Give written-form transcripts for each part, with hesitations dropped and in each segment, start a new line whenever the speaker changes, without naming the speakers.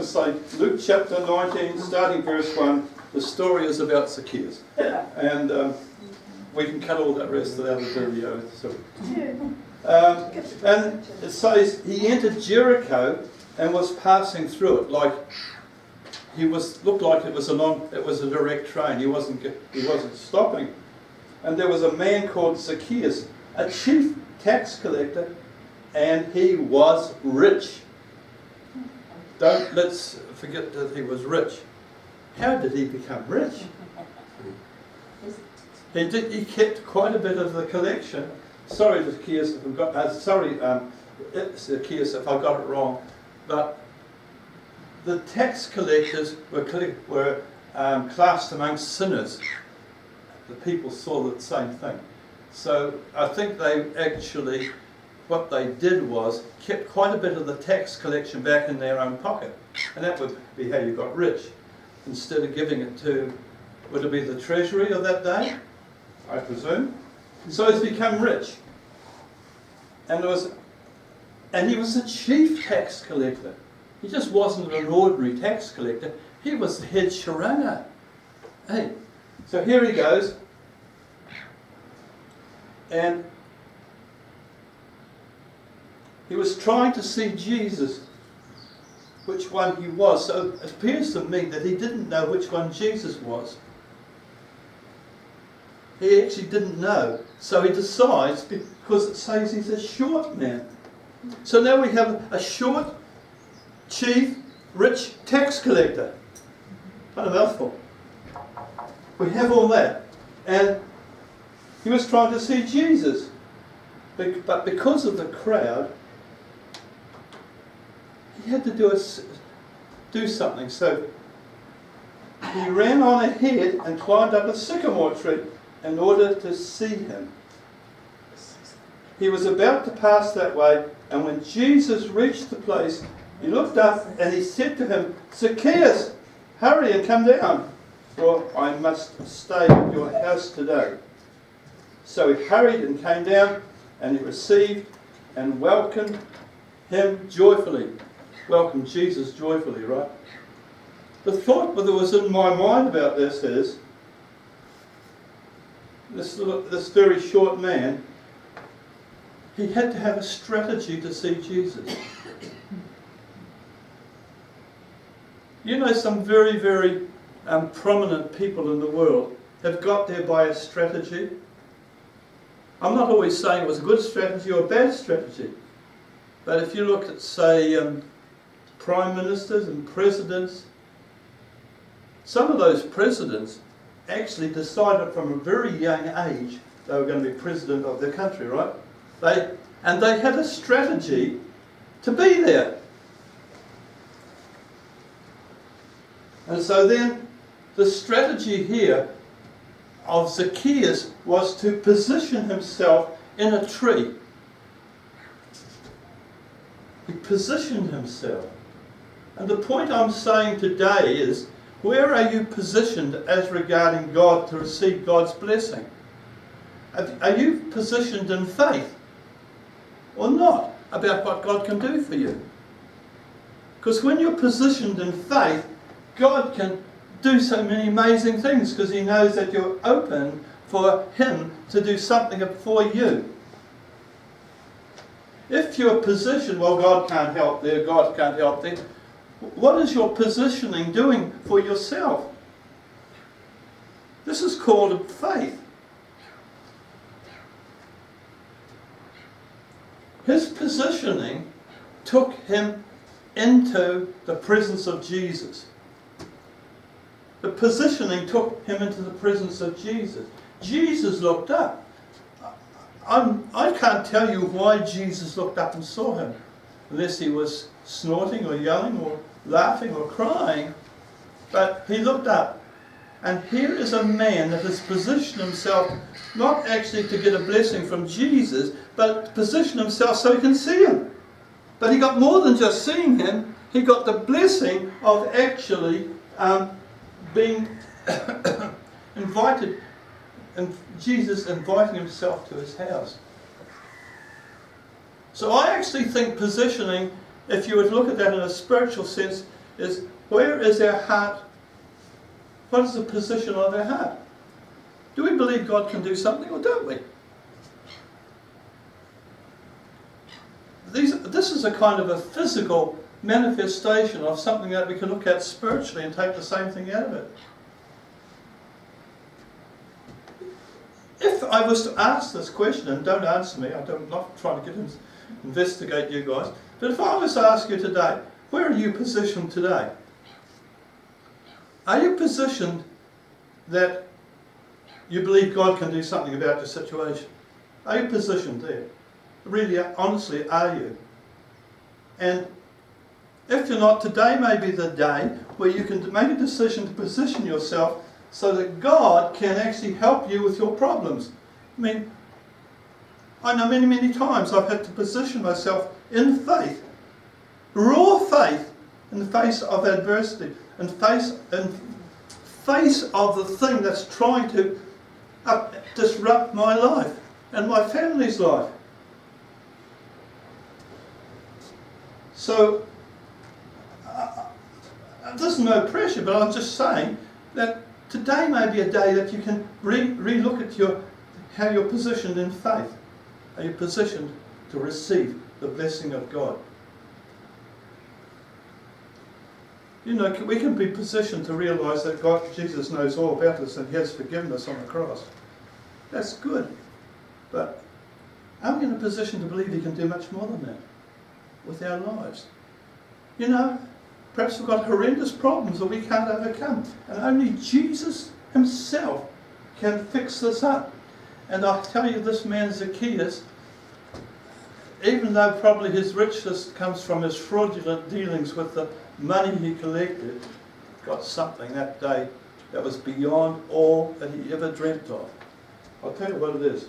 Say Luke chapter 19, starting verse 1, the story is about Zacchaeus. And we can cut all that rest out of the video. And it says, he entered Jericho and was passing through it. Like looked like it was a direct train. He wasn't stopping. And there was a man called Zacchaeus, a chief tax collector, and he was rich. Let's forget that he was rich. How did he become rich? He kept quite a bit of the collection. Sorry, Zacchaeus, Zacchaeus, if I got it wrong. But the tax collectors were classed amongst sinners. The people saw the same thing. So I think what they did was kept quite a bit of the tax collection back in their own pocket. And that would be how you got rich. Instead of giving it to, would it be the treasury of that day? I presume. So he's become rich. And he was a chief tax collector. He just wasn't an ordinary tax collector. He was the head sharanga. Hey, so here he goes. And he was trying to see Jesus, which one he was. So it appears to me that he didn't know which one Jesus was. He actually didn't know. So he decides, because it says he's a short man. So now we have a short, chief, rich tax collector. What a mouthful. We have all that. And he was trying to see Jesus. But because of the crowd, he had to do something. So he ran on ahead and climbed up a sycamore tree in order to see him. He was about to pass that way, and when Jesus reached the place, he looked up and he said to him, "Zacchaeus, hurry and come down, for I must stay at your house today." So he hurried and came down, and he received and welcomed him joyfully. Welcomed Jesus joyfully, right? The thought that was in my mind about this is, this very short man, he had to have a strategy to see Jesus. You know, some very, very prominent people in the world have got there by a strategy. I'm not always saying it was a good strategy or a bad strategy. But if you look at, say, prime ministers and presidents, some of those presidents actually decided from a very young age they were going to be president of their country, right? They had a strategy to be there. And so then the strategy here of Zacchaeus was to position himself in a tree. He positioned himself. And the point I'm saying today is, where are you positioned as regarding God to receive God's blessing? Are you positioned in faith or not about what God can do for you? Because when you're positioned in faith, God can do so many amazing things because he knows that you're open for him to do something for you. If you're positioned, well, God can't help there, God can't help there, what is your positioning doing for yourself? This is called faith. His positioning took him into the presence of Jesus. The positioning took him into the presence of Jesus. Jesus looked up. I can't tell you why Jesus looked up and saw him, unless he was snorting or yelling or laughing or crying. But he looked up. And here is a man that has positioned himself not actually to get a blessing from Jesus, but to position himself so he can see him. But he got more than just seeing him. He got the blessing of actually being invited, and Jesus inviting himself to his house. So I actually think positioning, if you would look at that in a spiritual sense, is, where is our heart? What is the position of our heart? Do we believe God can do something, or don't we? This is a kind of a physical manifestation of something that we can look at spiritually and take the same thing out of it. If I was to ask this question, and don't answer me, I'm not trying to investigate you guys, but if I was to ask you today, where are you positioned today? Are you positioned that you believe God can do something about your situation? Are you positioned there? Really, honestly, are you? And if you're not, today may be the day where you can make a decision to position yourself so that God can actually help you with your problems. I mean, I know many, many times I've had to position myself in faith, raw faith, in the face of adversity, in face of the thing that's trying to disrupt my life and my family's life. So, there's no pressure, but I'm just saying that today may be a day that you can re-look at how you're positioned in faith. Are you positioned to receive the blessing of God? You know, we can be positioned to realise that Jesus knows all about us and He has forgiven us on the cross. That's good. But are we in a position to believe He can do much more than that with our lives? You know, perhaps we've got horrendous problems that we can't overcome. And only Jesus Himself can fix this up. And I tell you, this man Zacchaeus, even though probably his richness comes from his fraudulent dealings with the money he collected, got something that day that was beyond all that he ever dreamt of. I'll tell you what it is.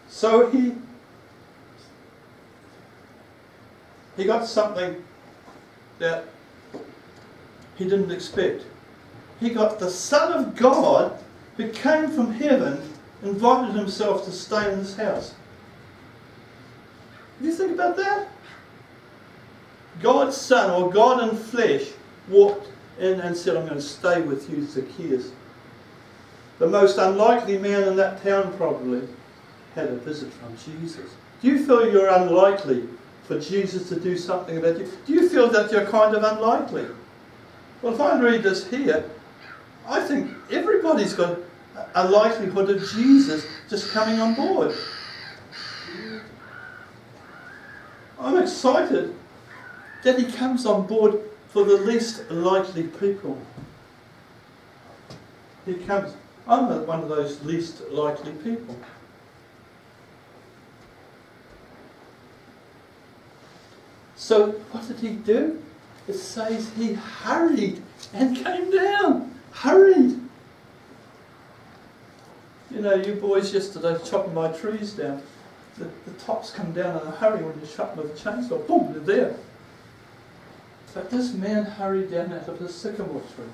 So he got something that he didn't expect. He got the Son of God who came from heaven, invited himself to stay in his house. Do you think about that? God's Son, or God in flesh, walked in and said, I'm going to stay with you, Zacchaeus. The most unlikely man in that town probably had a visit from Jesus. Do you feel you're unlikely for Jesus to do something about you? Do you feel that you're kind of unlikely? Well, if I read this here, I think everybody's got a likelihood of Jesus just coming on board. I'm excited that He comes on board for the least likely people. He comes. I'm one of those least likely people. So what did He do? It says He hurried and came down. Hurried. You know, you boys yesterday chopping my trees down. The tops come down in a hurry when you chop them with a chainsaw. Boom, they're there. But this man hurried down out of the sycamore tree.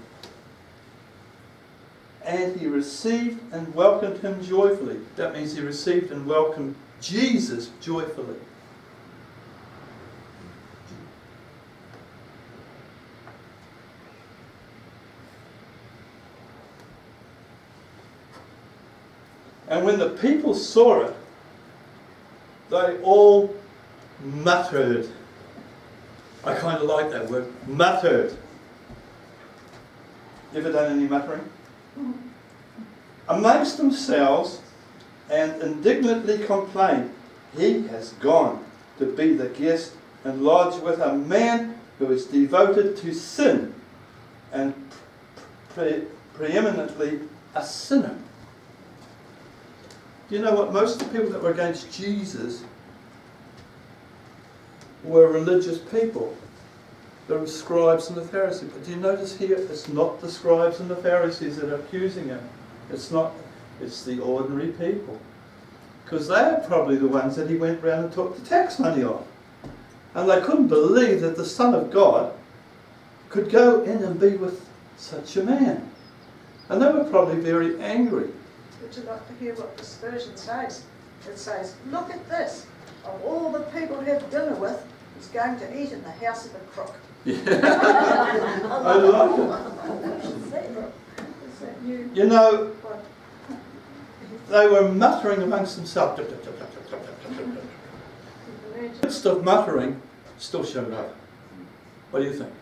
And he received and welcomed him joyfully. That means he received and welcomed Jesus joyfully. And when the people saw it, they all muttered. I kind of like that word, muttered. You ever done any muttering? Amongst themselves, and indignantly complained, He has gone to be the guest and lodge with a man who is devoted to sin and preeminently a sinner. Do you know what? Most of the people that were against Jesus were religious people. The scribes and the Pharisees. But do you notice here, it's not the scribes and the Pharisees that are accusing Him. It's the ordinary people. Because they're probably the ones that He went round and took the tax money off. And they couldn't believe that the Son of God could go in and be with such a man. And they were probably very angry.
Would you like to hear what this version says? It says, look at this. of all the people to have dinner with, he's going to eat in the house of a crook.
Yeah. I like it. You know, they were muttering amongst themselves. In the midst of muttering, still showed up. What do you think?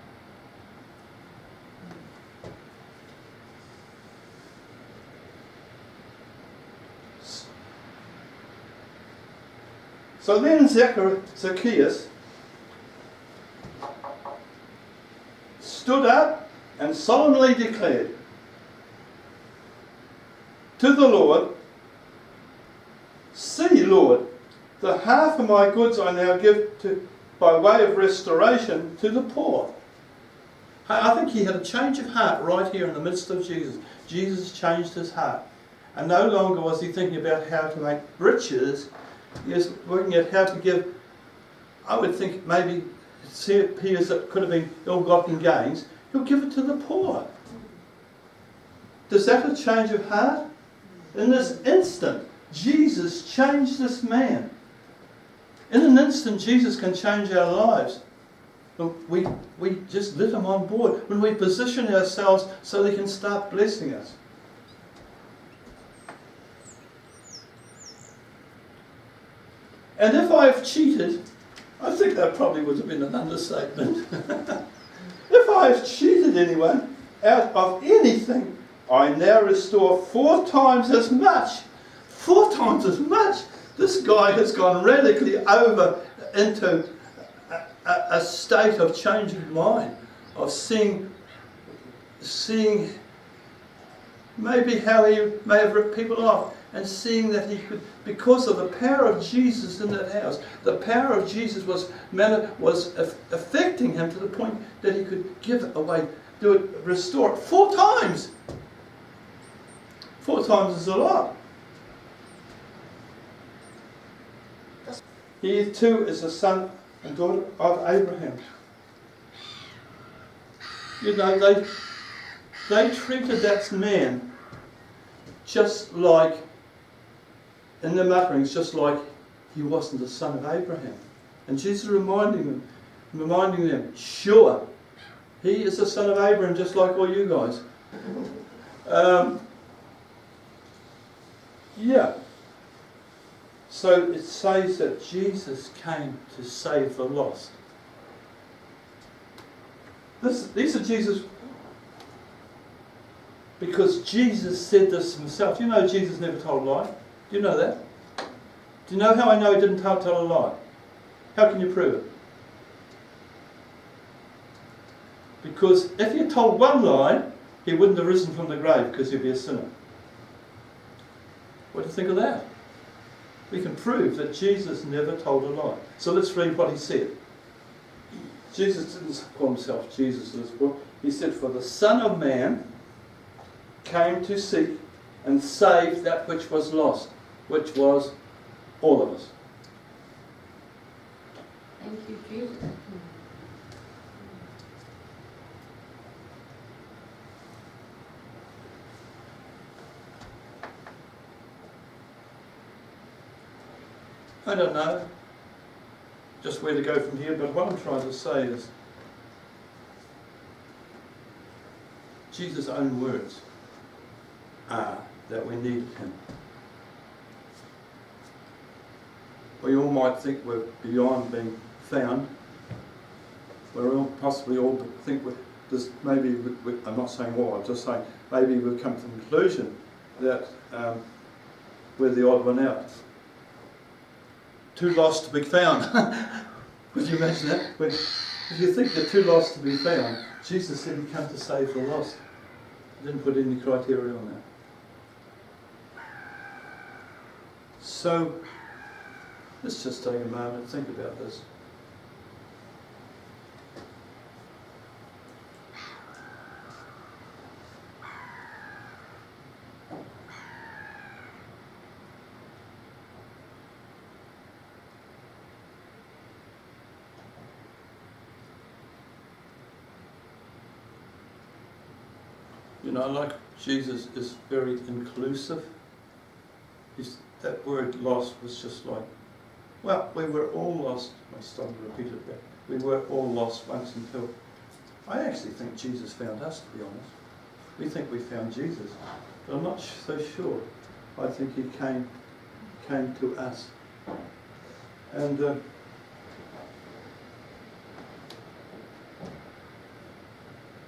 So then Zacchaeus stood up and solemnly declared to the Lord, "See, Lord, the half of my goods I now give by way of restoration to the poor." I think he had a change of heart right here in the midst of Jesus. Jesus changed his heart. And no longer was he thinking about how to make riches. He was working out how to give, I would think maybe peers that could have been ill-gotten gains, he'll give it to the poor. Does that a change of heart? In this instant, Jesus changed this man. In an instant, Jesus can change our lives. We just let him on board. When we position ourselves so he can start blessing us. And if I've cheated, I think that probably would have been an understatement. If I've cheated anyone out of anything, I now restore 4 times as much. 4 times as much. This guy has gone radically over into a state of change of mind, of seeing maybe how he may have ripped people off, and seeing that he could, because of the power of Jesus in that house, the power of Jesus was affecting him to the point that he could give away, restore it 4 times. 4 times is a lot. He too is a son and daughter of Abraham. You know, they treated that man just like, in the mutterings, just like he wasn't the son of Abraham. And Jesus reminding them, sure, he is the son of Abraham just like all you guys. Yeah. So it says that Jesus came to save the lost. These are Jesus, because Jesus said this himself. You know Jesus never told a lie. Do you know that? Do you know how I know he didn't tell a lie? How can you prove it? Because if he told one lie, he wouldn't have risen from the grave because he'd be a sinner. What do you think of that? We can prove that Jesus never told a lie. So let's read what he said. Jesus didn't call himself Jesus in this book. He said, "For the Son of Man came to seek and save that which was lost," which was all of us.
Thank you, Jesus.
I don't know just where to go from here, but what I'm trying to say is Jesus' own words are that we needed him. We all might think we're beyond being found. We're all possibly all think I'm not saying all, I'm just saying maybe we've come to the conclusion that we're the odd one out. Too lost to be found. Would you imagine that? If you think you're too lost to be found, Jesus said he came to save the lost. He didn't put any criteria on that. So, let's just take a moment and think about this. You know, like Jesus is very inclusive. That word lost was just like Well, we were all lost. I started to repeat it there. We were all lost once until... I actually think Jesus found us, to be honest. We think we found Jesus, but I'm not so sure. I think he came to us. And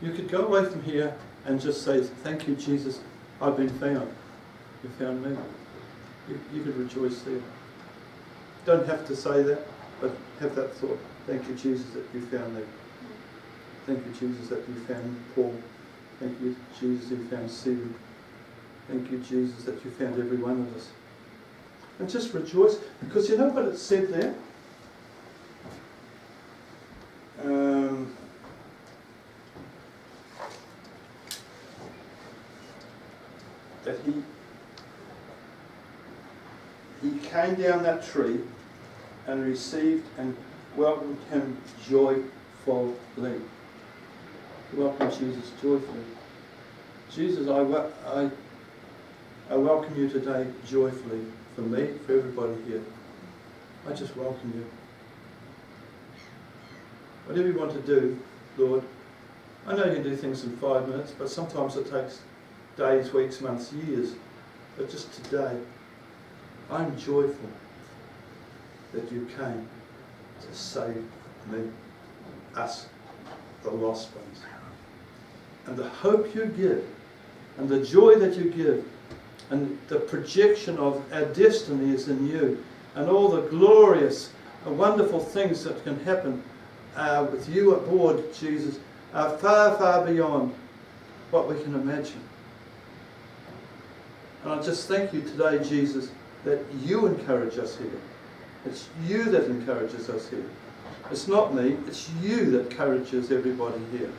you could go away from here and just say, thank you, Jesus, I've been found. You found me. You could rejoice there. Don't have to say that, but have that thought. Thank you, Jesus, that you found me. Thank you, Jesus, that you found Paul. Thank you, Jesus, you found Stephen. Thank you, Jesus, that you found every one of us. And just rejoice, because you know what it said there? That he came down that tree and received and welcomed him joyfully. Welcome Jesus joyfully. Jesus, I welcome you today joyfully. For me, for everybody here. I just welcome you. Whatever you want to do, Lord, I know you can do things in 5 minutes, but sometimes it takes days, weeks, months, years. But just today, I'm joyful that you came to save me, us, the lost ones. And the hope you give, and the joy that you give, and the projection of our destiny is in you, and all the glorious and wonderful things that can happen with you aboard, Jesus, are far, far beyond what we can imagine. And I just thank you today, Jesus, that you encourage us here. It's you that encourages us here. It's not me, it's you that encourages everybody here.